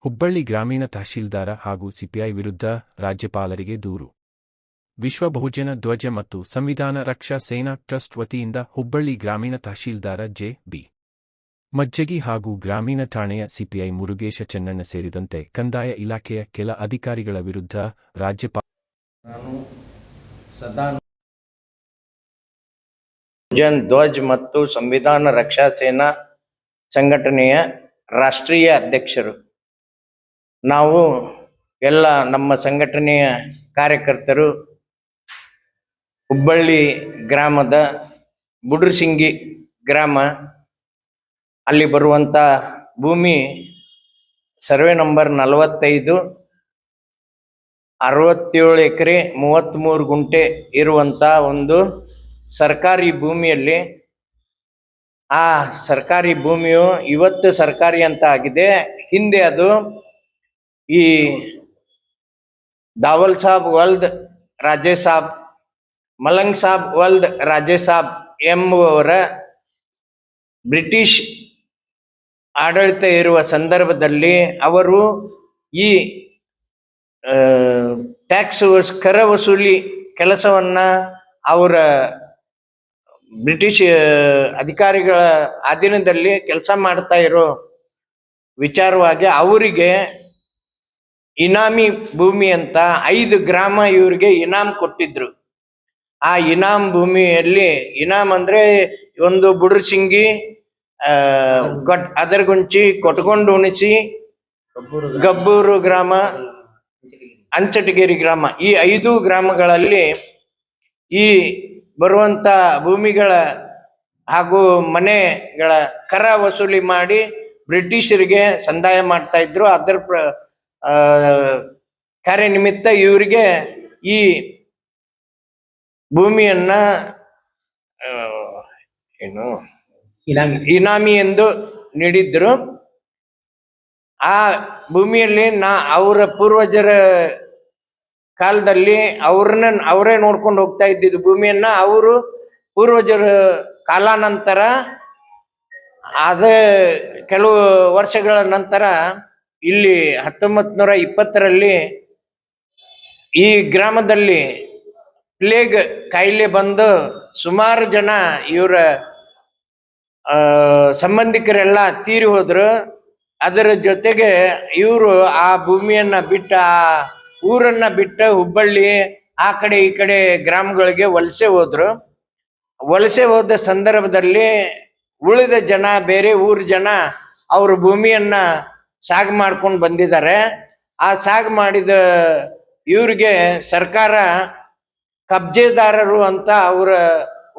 ಹುಬ್ಬಳ್ಳಿ ಗ್ರಾಮೀಣ ತಹಶೀಲ್ದಾರ ಹಾಗೂ ಸಿಪಿಐ ವಿರುದ್ಧ ರಾಜ್ಯಪಾಲರಿಗೆ ದೂರು. ವಿಶ್ವ ಬಹುಜನ ಧ್ವಜ ಮತ್ತು ಸಂವಿಧಾನ ರಕ್ಷಾ ಸೇನಾ ಟ್ರಸ್ಟ್ ವತಿಯಿಂದ ಹುಬ್ಬಳ್ಳಿ ಗ್ರಾಮೀಣ ತಹಶೀಲ್ದಾರ ಜೆ.ಬಿ. ಮಜ್ಜಗಿ ಹಾಗೂ ಗ್ರಾಮೀಣ ಠಾಣೆಯ ಸಿಪಿಐ ಮುರುಗೇಶ ಚೆನ್ನಣ್ಣ ಸೇರಿದಂತೆ ಕಂದಾಯ ಇಲಾಖೆಯ ಕೆಲ ಅಧಿಕಾರಿಗಳ ವಿರುದ್ಧ ನಾನು ಸದಾ ಬಹುಜನ್ ಧ್ವಜ್ ಮತ್ತು ಸಂವಿಧಾನ ರಕ್ಷಾ ಸೇನಾ ಸಂಘಟನೆಯ ರಾಷ್ಟ್ರೀಯ ಅಧ್ಯಕ್ಷರು. ನಾವು ಎಲ್ಲ ನಮ್ಮ ಸಂಘಟನೆಯ ಕಾರ್ಯಕರ್ತರು ಹುಬ್ಬಳ್ಳಿ ಗ್ರಾಮದ ಬುಡ್ರಸಿಂಗಿ ಗ್ರಾಮ ಅಲ್ಲಿ ಬರುವಂಥ ಭೂಮಿ ಸರ್ವೆ ನಂಬರ್ 45 67 ಎಕರೆ 33 ಗುಂಟೆ ಇರುವಂಥ ಒಂದು ಸರ್ಕಾರಿ ಭೂಮಿಯಲ್ಲಿ ಆ ಸರ್ಕಾರಿ ಭೂಮಿಯು ಇವತ್ತು ಸರ್ಕಾರಿ ಅಂತ ಆಗಿದೆ. ಹಿಂದೆ ಅದು ಈ Dawal Sab world Raje Sab, ಮಲಂಗ್ Sab world Raje Sab ಎಂಬುವವರ British ಆಡಳಿತ ಇರುವ ಸಂದರ್ಭದಲ್ಲಿ ಅವರು ಈ ಟ್ಯಾಕ್ಸ್ ಕರ ವಸೂಲಿ ಕೆಲಸವನ್ನ ಅವರ ಬ್ರಿಟಿಷ್ ಅಧಿಕಾರಿಗಳ ಅಧೀನದಲ್ಲಿ ಕೆಲಸ ಮಾಡ್ತಾ ಇರೋ ವಿಚಾರವಾಗಿ ಅವರಿಗೆ ಇನಾಮಿ ಭೂಮಿ ಅಂತ 5 ಗ್ರಾಮ ಇವರಿಗೆ ಇನಾಮ್ ಕೊಟ್ಟಿದ್ರು. ಆ ಇನಾಮ್ ಭೂಮಿಯಲ್ಲಿ ಇನಾಮ್ ಅಂದ್ರೆ ಒಂದು ಬುಡ್ರಸಿಂಗಿ, ಅದರಗುಂಚಿ, ಕೊಟ್ಕೊಂಡು ಉಣಿಸಿ, ಗಬ್ಬೂರು ಗ್ರಾಮ, ಅಂಚಟಗೇರಿ ಗ್ರಾಮ, ಈ 5 ಗ್ರಾಮಗಳಲ್ಲಿ ಈ ಬರುವಂತ ಭೂಮಿಗಳ ಹಾಗೂ ಮನೆಗಳ ಕರ ವಸೂಲಿ ಮಾಡಿ ಬ್ರಿಟಿಷರಿಗೆ ಸಂದಾಯ ಮಾಡ್ತಾ ಇದ್ರು. ಅದರ ಕಾರ್ಯನಿಮಿತ್ತ ಇವರಿಗೆ ಈ ಭೂಮಿಯನ್ನ ಇನಾಮಿ ಎಂದು ನೀಡಿದ್ರು. ಆ ಭೂಮಿಯಲ್ಲಿ ಅವರ ಪೂರ್ವಜರ ಕಾಲದಲ್ಲಿ ಅವರೇ ನೋಡ್ಕೊಂಡು ಹೋಗ್ತಾ ಇದ್ದಿದ್ದು ಭೂಮಿಯನ್ನ. ಅವರು ಪೂರ್ವಜರ ಕಾಲಾನಂತರ ಕೆಲವು ವರ್ಷಗಳ ನಂತರ ಇಲ್ಲಿ 1920ರಲ್ಲಿ ಈ ಗ್ರಾಮದಲ್ಲಿ ಪ್ಲೇಗ್ ಕಾಯಿಲೆ ಬಂದು ಸುಮಾರು ಜನ ಇವರ ಸಂಬಂಧಿಕರೆಲ್ಲ ತೀರಿ ಹೋದ್ರು. ಅದರ ಜೊತೆಗೆ ಇವರು ಆ ಭೂಮಿಯನ್ನ ಬಿಟ್ಟ, ಆ ಊರನ್ನ ಬಿಟ್ಟ ಹುಬ್ಬಳ್ಳಿ ಆ ಕಡೆ ಈ ಕಡೆ ಗ್ರಾಮಗಳಿಗೆ ವಲಸೆ ಹೋದ್ರು. ವಲಸೆ ಹೋದ ಸಂದರ್ಭದಲ್ಲಿ ಉಳಿದ ಜನ, ಬೇರೆ ಊರ ಜನ ಅವ್ರ ಭೂಮಿಯನ್ನ ಸಾగు ಮಾಡ್ಕೊಂಡು ಬಂದಿದ್ದಾರೆ. ಆ ಸಾగు ಮಾಡಿದ ಇವ್ರಿಗೆ ಸರ್ಕಾರ ಕಬ್ಜೆದಾರರು ಅಂತ ಅವರ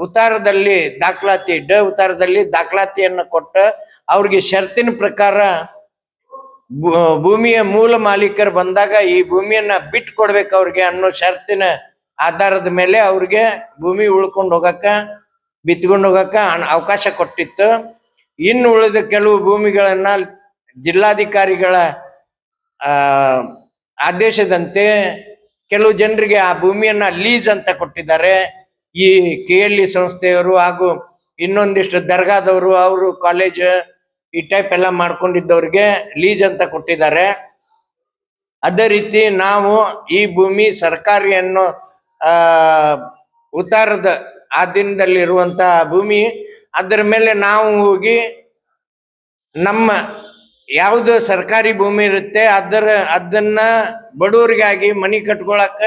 ಉತ್ತಾರದಲ್ಲಿ ದಾಖಲಾತಿ, ಉತ್ತಾರದಲ್ಲಿ ದಾಖಲಾತಿಯನ್ನು ಕೊಟ್ಟ ಅವ್ರಿಗೆ ಷರತ್ತಿನ ಪ್ರಕಾರ ಭೂಮಿಯ ಮೂಲ ಮಾಲೀಕರು ಬಂದಾಗ ಈ ಭೂಮಿಯನ್ನ ಬಿಟ್ಟು ಕೊಡ್ಬೇಕು ಅವ್ರಿಗೆ ಅನ್ನೋ ಷರತ್ತಿನ ಆಧಾರದ ಮೇಲೆ ಅವ್ರಿಗೆ ಭೂಮಿ ಉಳ್ಕೊಂಡು ಹೋಗಕ್ಕ, ಬಿತ್ಕೊಂಡು ಹೋಗಕ್ಕ ಅವಕಾಶ ಕೊಟ್ಟಿತ್ತು. ಇನ್ನು ಉಳಿದ ಕೆಲವು ಭೂಮಿಗಳನ್ನ ಜಿಲ್ಲಾಧಿಕಾರಿಗಳ ಆದೇಶದಂತೆ ಕೆಲವು ಜನರಿಗೆ ಆ ಭೂಮಿಯನ್ನ ಲೀಸ್ ಅಂತ ಕೊಟ್ಟಿದ್ದಾರೆ. ಈ KLE ಸಂಸ್ಥೆಯವರು ಹಾಗೂ ಇನ್ನೊಂದಿಷ್ಟು ದರ್ಗಾದವರು, ಅವರು ಕಾಲೇಜ್ ಈ ಟೈಪ್ ಎಲ್ಲ ಮಾಡ್ಕೊಂಡಿದ್ದವ್ರಿಗೆ ಲೀಸ್ ಅಂತ ಕೊಟ್ಟಿದ್ದಾರೆ. ಅದೇ ರೀತಿ ನಾವು ಈ ಭೂಮಿ ಸರ್ಕಾರಿ ಅನ್ನೋ ಉತ್ತಾರದ ಆಧೀನದಲ್ಲಿರುವಂತಹ ಭೂಮಿ, ಅದರ ಮೇಲೆ ನಾವು ಹೋಗಿ ನಮ್ಮ ಯಾವುದು ಸರ್ಕಾರಿ ಭೂಮಿ ಇರುತ್ತೆ ಅದನ್ನ ಬಡವರಿಗಾಗಿ ಮನಿ ಕಟ್ಕೊಳಕ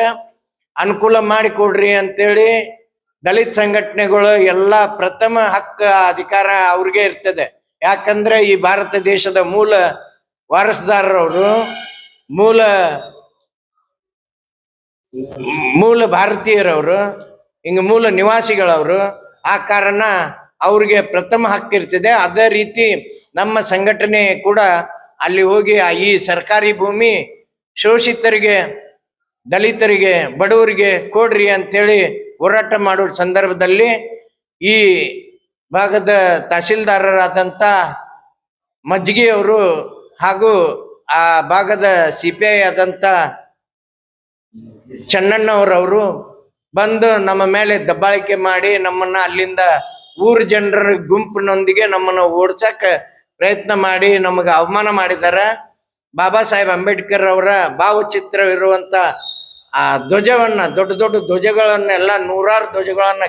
ಅನುಕೂಲ ಮಾಡಿಕೊಡ್ರಿ ಅಂತೇಳಿ ದಲಿತ ಸಂಘಟನೆಗಳು ಎಲ್ಲ ಪ್ರಥಮ ಹಕ್ಕು ಅಧಿಕಾರ ಅವ್ರಿಗೆ ಇರ್ತದೆ. ಯಾಕಂದ್ರೆ ಈ ಭಾರತ ದೇಶದ ಮೂಲ ವಾರಸುದಾರರವರು, ಮೂಲ ಭಾರತೀಯರವರು, ಮೂಲ ನಿವಾಸಿಗಳವರು. ಆ ಕಾರಣ ಅವ್ರಿಗೆ ಪ್ರಥಮ ಹಕ್ಕು ಇರ್ತದೆ. ಅದೇ ರೀತಿ ನಮ್ಮ ಸಂಘಟನೆ ಕೂಡ ಅಲ್ಲಿ ಹೋಗಿ ಈ ಸರ್ಕಾರಿ ಭೂಮಿ ಶೋಷಿತರಿಗೆ, ದಲಿತರಿಗೆ, ಬಡವರಿಗೆ ಕೊಡ್ರಿ ಅಂತೇಳಿ ಹೋರಾಟ ಮಾಡೋ ಸಂದರ್ಭದಲ್ಲಿ ಈ ಭಾಗದ ತಹಶೀಲ್ದಾರರಾದಂಥ ಮಜ್ಜಿಗೆಯವರು ಹಾಗೂ ಆ ಭಾಗದ CPI ಆದಂಥ ಚೆನ್ನಣ್ಣವರವರು ಬಂದು ನಮ್ಮ ಮೇಲೆ ದಬ್ಬಾಳಿಕೆ ಮಾಡಿ ನಮ್ಮನ್ನ ಅಲ್ಲಿಂದ ಊರು ಜನರ ಗುಂಪಿನೊಂದಿಗೆ ನಮ್ಮನ್ನು ಓಡ್ಸಕ್ಕೆ ಪ್ರಯತ್ನ ಮಾಡಿ ನಮಗೆ ಅವಮಾನ ಮಾಡಿದ್ದಾರೆ. ಬಾಬಾ ಸಾಹೇಬ್ ಅಂಬೇಡ್ಕರ್ ಅವರ ಭಾವಚಿತ್ರವಿರುವಂತ ಆ ಧ್ವಜವನ್ನ, ದೊಡ್ಡ ದೊಡ್ಡ ಧ್ವಜಗಳನ್ನೆಲ್ಲ, ನೂರಾರು ಧ್ವಜಗಳನ್ನ